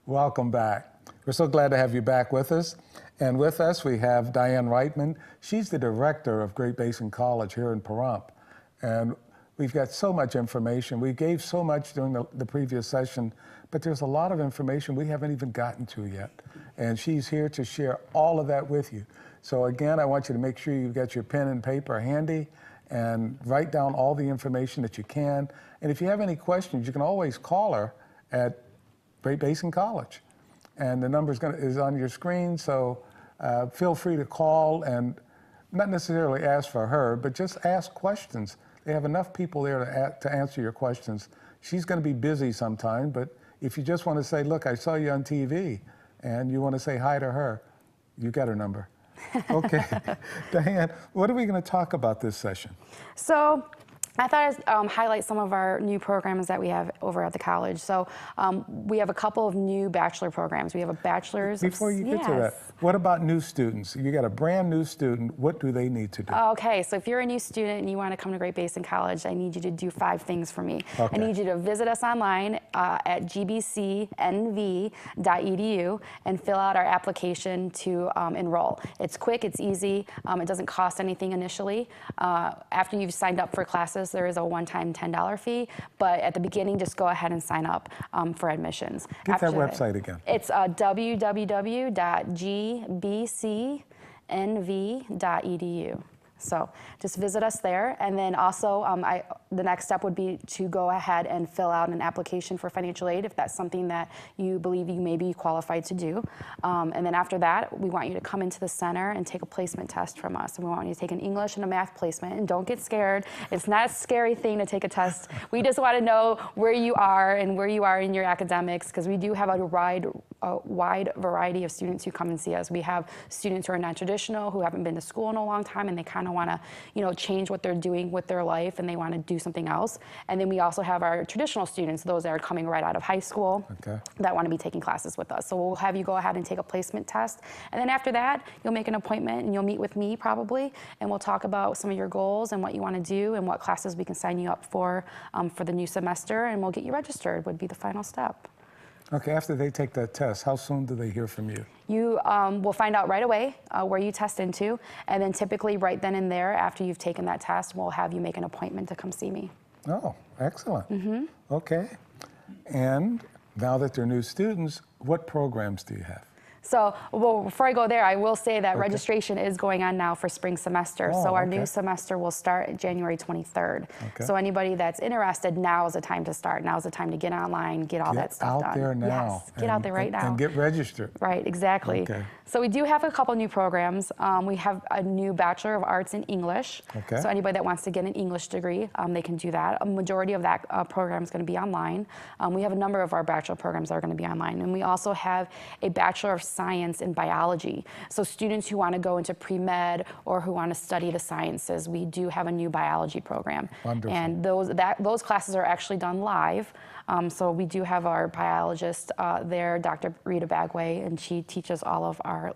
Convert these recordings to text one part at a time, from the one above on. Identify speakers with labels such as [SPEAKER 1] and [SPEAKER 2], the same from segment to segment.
[SPEAKER 1] Welcome back. We're so glad to have you back with us. And with us, we have Diane Wrightman. She's the director of Great Basin College here in Pahrump. And we've got so much information. We gave so much during the previous session, but there's a lot of information we haven't even gotten to yet. And she's here to share all of that with you. So again, I want you to make sure you've got your pen and paper handy and write down all the information that you can. And if you have any questions, you can always call her at Great Basin College. And the number is on your screen, so feel free to call and not necessarily ask for her, but just ask questions. They have enough people there to answer your questions. She's going to be busy sometime, but if you just want to say, look, I saw you on TV, and you want to say hi to her, you got her number. Okay. Diane, what are we going to talk about this session?
[SPEAKER 2] So I thought I'd highlight some of our new programs that we have over at the college. So we have a couple of new bachelor programs. We have a bachelor's.
[SPEAKER 1] Before you get to that, what about new students? You got a brand new student. What do they need to do?
[SPEAKER 2] Okay, so if you're a new student and you want to come to Great Basin College, I need you to do 5 things for me.
[SPEAKER 1] Okay.
[SPEAKER 2] I need you to visit us online at gbcnv.edu and fill out our application to enroll. It's quick, it's easy, it doesn't cost anything initially. After you've signed up for classes, there is a one-time $10 fee, but at the beginning, just go ahead and sign up for admissions.
[SPEAKER 1] Get that website again.
[SPEAKER 2] It's www.gbcnv.edu. So just visit us there, and then also the next step would be to go ahead and fill out an application for financial aid if that's something that you believe you may be qualified to do. And then after that, we want you to come into the center and take a placement test from us. And we want you to take an English and a math placement, and don't get scared. It's not a scary thing to take a test. We just want to know where you are and where you are in your academics, because we do have a wide variety of students who come and see us. We have students who are non-traditional, who haven't been to school in a long time, and they kind of want to, change what they're doing with their life, and they want to do something else. And then we also have our traditional students, those that are coming right out of high school, that want to be taking classes with us. So we'll have you go ahead and take a placement test, and then after that, you'll make an appointment and you'll meet with me probably, and we'll talk about some of your goals and what you want to do and what classes we can sign you up for the new semester, and we'll get you registered would be the final step.
[SPEAKER 1] Okay, after they take that test, how soon do they hear from you?
[SPEAKER 2] You will find out right away where you test into, and then typically right then and there, after you've taken that test, we'll have you make an appointment to come see me.
[SPEAKER 1] Oh, excellent. Okay, and now that they're new students, what programs do you have?
[SPEAKER 2] So, well, before I go there, I will say that registration is going on now for spring semester. So our new semester will start January 23rd. So anybody that's interested, now is the time to start. Now is the time to get online, get all that stuff done.
[SPEAKER 1] Get out there now.
[SPEAKER 2] Yes, get out there right now.
[SPEAKER 1] And get registered.
[SPEAKER 2] Right, exactly.
[SPEAKER 1] Okay.
[SPEAKER 2] So we do have a couple new programs. We have a new Bachelor of Arts in English.
[SPEAKER 1] Okay.
[SPEAKER 2] So anybody that wants to get an English degree, they can do that. A majority of that program is going to be online. We have a number of our bachelor programs that are going to be online. And we also have a Bachelor of Science in Biology. So students who want to go into pre-med or who want to study the sciences, we do have a new biology program.
[SPEAKER 1] Wonderful.
[SPEAKER 2] And those classes are actually done live. So we do have our biologist there, Dr. Rita Bagway, and she teaches all of our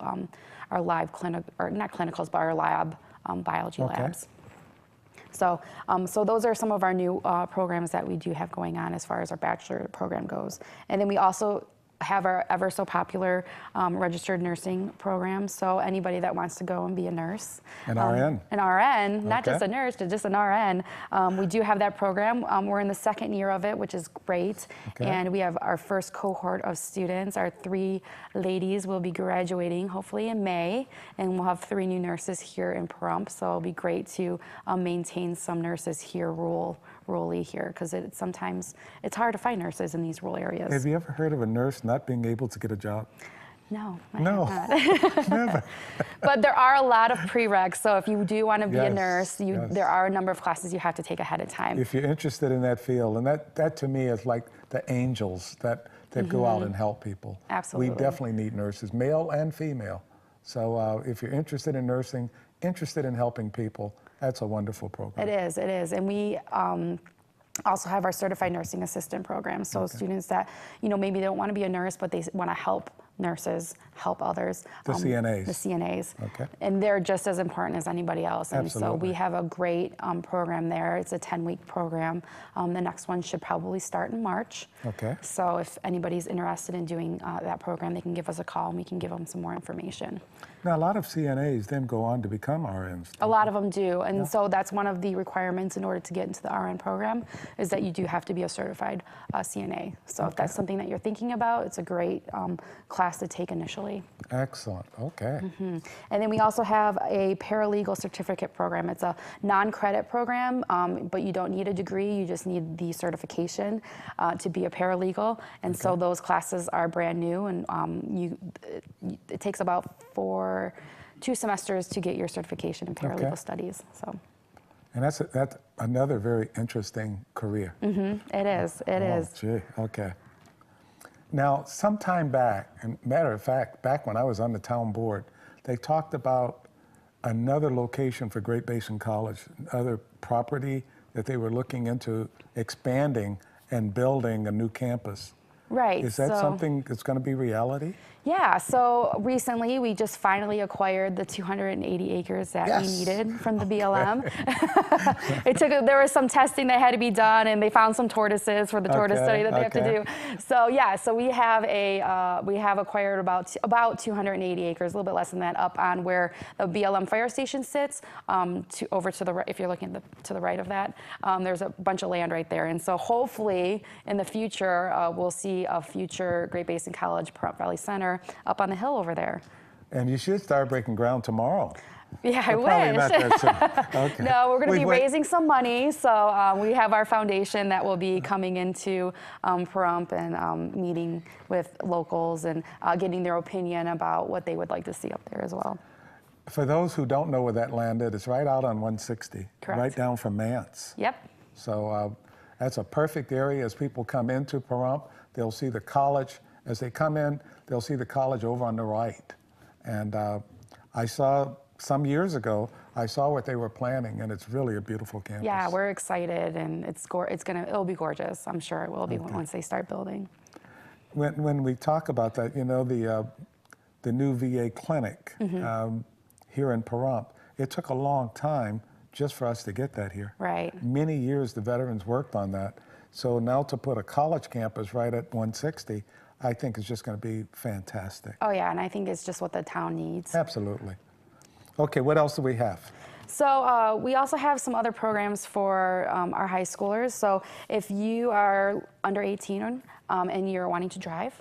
[SPEAKER 2] live not clinicals, but our lab biology labs. So, so those are some of our new programs that we do have going on as far as our bachelor program goes. And then we also have our ever so popular registered nursing program. So anybody that wants to go and be a nurse.
[SPEAKER 1] An RN.
[SPEAKER 2] An RN, not just a nurse, but just an RN. We do have that program. We're in the 2nd year of it, which is great. And we have our first cohort of students. Our 3 ladies will be graduating hopefully in May, and we'll have 3 new nurses here in Pahrump. So it'll be great to maintain some nurses here rurally here, because sometimes it's hard to find nurses in these rural areas.
[SPEAKER 1] Have you ever heard of a nurse not being able to get a job?
[SPEAKER 2] No, I
[SPEAKER 1] have not. Never.
[SPEAKER 2] But there are a lot of prereqs, so if you do want to be a nurse, there are a number of classes you have to take ahead of time.
[SPEAKER 1] If you're interested in that field, and that to me is like the angels that go out and help people.
[SPEAKER 2] Absolutely.
[SPEAKER 1] We definitely need nurses, male and female. So if you're interested in nursing, interested in helping people, that's a wonderful program.
[SPEAKER 2] It is, and we also have our certified nursing assistant program. So students that, maybe they don't want to be a nurse, but they want to help nurses help others.
[SPEAKER 1] The CNAs.
[SPEAKER 2] The CNAs.
[SPEAKER 1] Okay.
[SPEAKER 2] And they're just as important as anybody else. And so
[SPEAKER 1] Absolutely.
[SPEAKER 2] we have a great program there. It's a 10-week program. The next one should probably start in March.
[SPEAKER 1] Okay.
[SPEAKER 2] So if anybody's interested in doing that program, they can give us a call and we can give them some more information.
[SPEAKER 1] Now, a lot of CNAs then go on to become RNs.
[SPEAKER 2] A lot of them do, and so that's one of the requirements in order to get into the RN program is that you do have to be a certified CNA. So if that's something that you're thinking about, it's a great class to take initially.
[SPEAKER 1] Excellent. Okay.
[SPEAKER 2] And then we also have a paralegal certificate program. It's a non-credit program, but you don't need a degree. You just need the certification to be a paralegal. And so those classes are brand new, and it takes about 2 semesters to get your certification in paralegal studies. So.
[SPEAKER 1] And that's another very interesting career.
[SPEAKER 2] It is. It is.
[SPEAKER 1] Gee. Okay. Now, some time back, and matter of fact, back when I was on the town board, they talked about another location for Great Basin College, other property that they were looking into expanding and building a new campus.
[SPEAKER 2] Right.
[SPEAKER 1] Is that something that's going to be reality?
[SPEAKER 2] Yeah, so recently we just finally acquired the 280 acres that we needed from the BLM. There was some testing that had to be done, and they found some tortoises for the tortoise study that they have to do. So yeah, so we have acquired about 280 acres, a little bit less than that, up on where the BLM fire station sits. Over to the right, if you're looking to the right of that, there's a bunch of land right there, and so hopefully in the future we'll see a future Great Basin College Pahrump Valley Center up on the hill over there.
[SPEAKER 1] And you should start breaking ground tomorrow.
[SPEAKER 2] Yeah, I wish.
[SPEAKER 1] Probably not that soon. Okay.
[SPEAKER 2] No, we're going to be raising some money. So we have our foundation that will be coming into Pahrump and meeting with locals and getting their opinion about what they would like to see up there as well.
[SPEAKER 1] For those who don't know where that land is, it's right out on 160.
[SPEAKER 2] Correct.
[SPEAKER 1] Right down from Mance.
[SPEAKER 2] Yep.
[SPEAKER 1] So that's a perfect area. As people come into Pahrump, they'll see the college. As they come in, they'll see the college over on the right. And I saw some years ago, I saw what they were planning, and it's really a beautiful campus.
[SPEAKER 2] Yeah, we're excited, and it'll be gorgeous. I'm sure it will be once they start building.
[SPEAKER 1] When we talk about that, you know, the new VA clinic here in Pahrump, it took a long time just for us to get that here.
[SPEAKER 2] Right.
[SPEAKER 1] Many years the veterans worked on that. So now to put a college campus right at 160, I think is just going to be fantastic.
[SPEAKER 2] Oh yeah, and I think it's just what the town needs.
[SPEAKER 1] Absolutely. Okay, what else do we have?
[SPEAKER 2] So we also have some other programs for our high schoolers. So if you are under 18 and you're wanting to drive,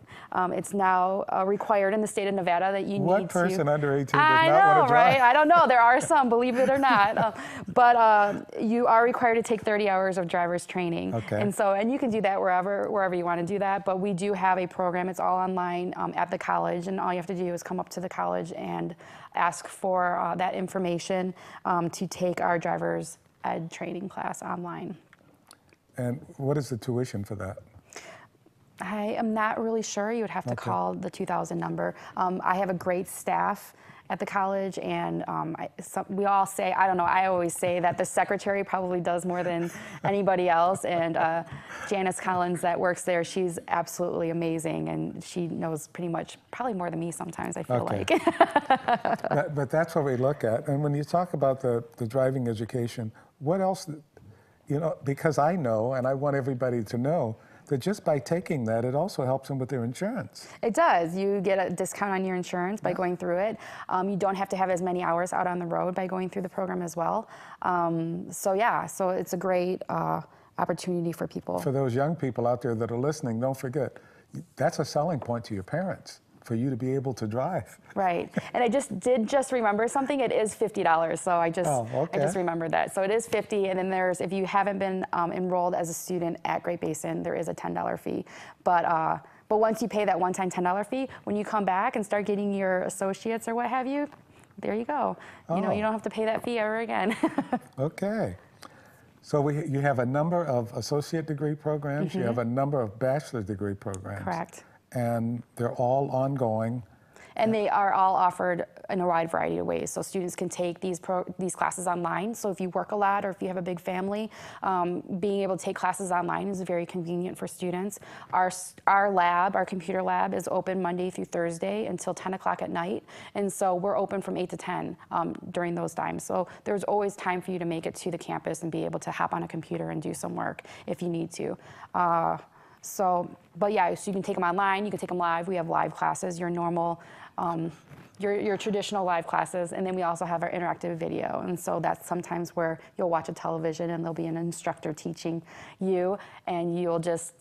[SPEAKER 2] it's now required in the state of Nevada that you need to.
[SPEAKER 1] What person under 18 does not
[SPEAKER 2] I
[SPEAKER 1] want to
[SPEAKER 2] know,
[SPEAKER 1] drive?
[SPEAKER 2] right? I don't know. There are some, believe it or not. But you are required to take 30 hours of driver's training.
[SPEAKER 1] Okay.
[SPEAKER 2] And you can do that wherever you want to do that. But we do have a program. It's all online at the college, and all you have to do is come up to the college and ask for that information to take our driver's ed training class online.
[SPEAKER 1] And what is the tuition for that?
[SPEAKER 2] I am not really sure. You would have to call the 2000 number. I have a great staff at the college, and we all say, I don't know, I always say that the secretary probably does more than anybody else, and Janice Collins that works there, she's absolutely amazing, and she knows pretty much, probably more than me sometimes, I feel like.
[SPEAKER 1] But that's what we look at. And when you talk about the driving education, what else, you know, because I know, and I want everybody to know, that just by taking that, it also helps them with their insurance.
[SPEAKER 2] It does. You get a discount on your insurance by going through it. You don't have to have as many hours out on the road by going through the program as well. So it's a great opportunity for people.
[SPEAKER 1] For those young people out there that are listening, don't forget, that's a selling point to your parents, for you to be able to drive.
[SPEAKER 2] Right. And I did remember something. It is $50. So I just remembered that. So it is $50. And then if you haven't been enrolled as a student at Great Basin, there is a $10 fee. But once you pay that one-time $10 fee, when you come back and start getting your associates or what have you, there you go. You know, you don't have to pay that fee ever again.
[SPEAKER 1] Okay. So you have a number of associate degree programs. You have a number of bachelor's degree programs.
[SPEAKER 2] Correct.
[SPEAKER 1] And they're all ongoing.
[SPEAKER 2] And they are all offered in a wide variety of ways. So students can take these classes online. So if you work a lot or if you have a big family, being able to take classes online is very convenient for students. Our lab, our computer lab, is open Monday through Thursday until 10 o'clock at night. And so we're open from 8 to 10 during those times. So there's always time for you to make it to the campus and be able to hop on a computer and do some work if you need to. But yeah, so you can take them online, you can take them live. We have live classes, your normal, your traditional live classes, and then we also have our interactive video. And so that's sometimes where you'll watch a television and there'll be an instructor teaching you, and you'll just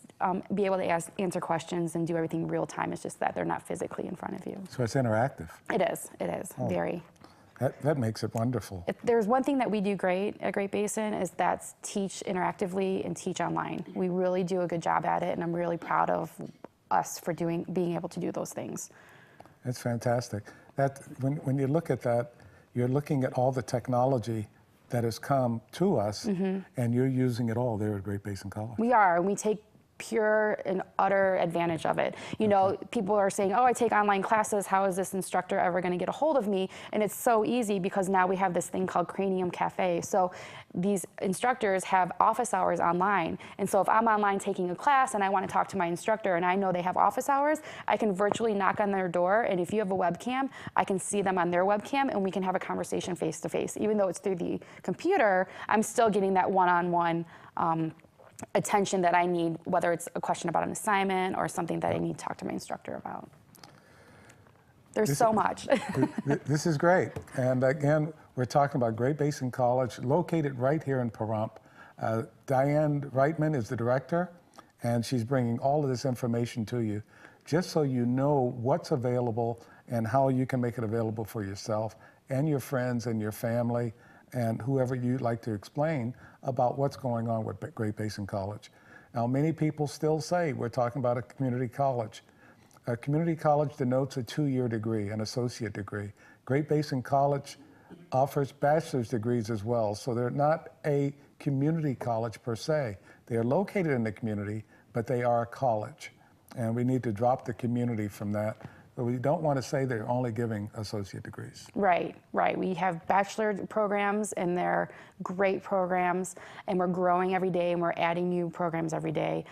[SPEAKER 2] be able to answer questions and do everything real time. It's just that they're not physically in front of you.
[SPEAKER 1] So it's interactive.
[SPEAKER 2] It is, very.
[SPEAKER 1] That makes it wonderful.
[SPEAKER 2] There's one thing that we do great at Great Basin is that's teach interactively and teach online. We really do a good job at it, and I'm really proud of us for being able to do those things.
[SPEAKER 1] That's fantastic. When you look at that, you're looking at all the technology that has come to us, and you're using it all there at Great Basin College.
[SPEAKER 2] We are, and we take pure and utter advantage of it. You know, people are saying, oh, I take online classes, how is this instructor ever going to get a hold of me? And it's so easy because now we have this thing called Cranium Cafe. So these instructors have office hours online. And so if I'm online taking a class and I want to talk to my instructor and I know they have office hours, I can virtually knock on their door, and if you have a webcam, I can see them on their webcam and we can have a conversation face to face. Even though it's through the computer, I'm still getting that one-on-one attention that I need, whether it's a question about an assignment or something that I need to talk to my instructor about. There's so much.
[SPEAKER 1] This is great. And again, we're talking about Great Basin College, located right here in Pahrump. Diane Wrightman is the director, and she's bringing all of this information to you, just so you know what's available and how you can make it available for yourself and your friends and your family and whoever you'd like to explain about what's going on with Great Basin College. Now, many people still say we're talking about a community college. A community college denotes a 2-year degree, an associate degree. Great Basin College offers bachelor's degrees as well, so they're not a community college per se. They are located in the community, but they are a college. And we need to drop the community from that. But we don't want to say they're only giving associate degrees.
[SPEAKER 2] Right. We have bachelor programs, and they're great programs, and we're growing every day, and we're adding new programs every day.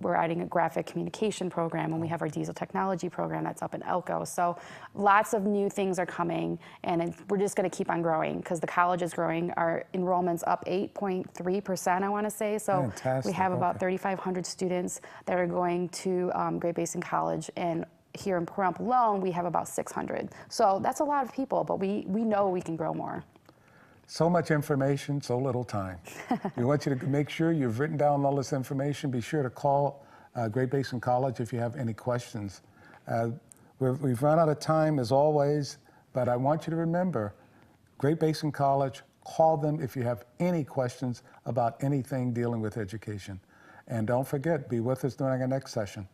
[SPEAKER 2] We're adding a graphic communication program, and we have our diesel technology program that's up in Elko. So lots of new things are coming, and we're just going to keep on growing because the college is growing. Our enrollment's up 8.3%, I want to say. So
[SPEAKER 1] fantastic.
[SPEAKER 2] We have about 3,500 students that are going to Great Basin College, and here in Pahrump alone, we have about 600. So that's a lot of people, but we know we can grow more.
[SPEAKER 1] So much information, so little time. We want you to make sure you've written down all this information. Be sure to call Great Basin College if you have any questions. We've run out of time as always, but I want you to remember, Great Basin College, call them if you have any questions about anything dealing with education. And don't forget, be with us during our next session.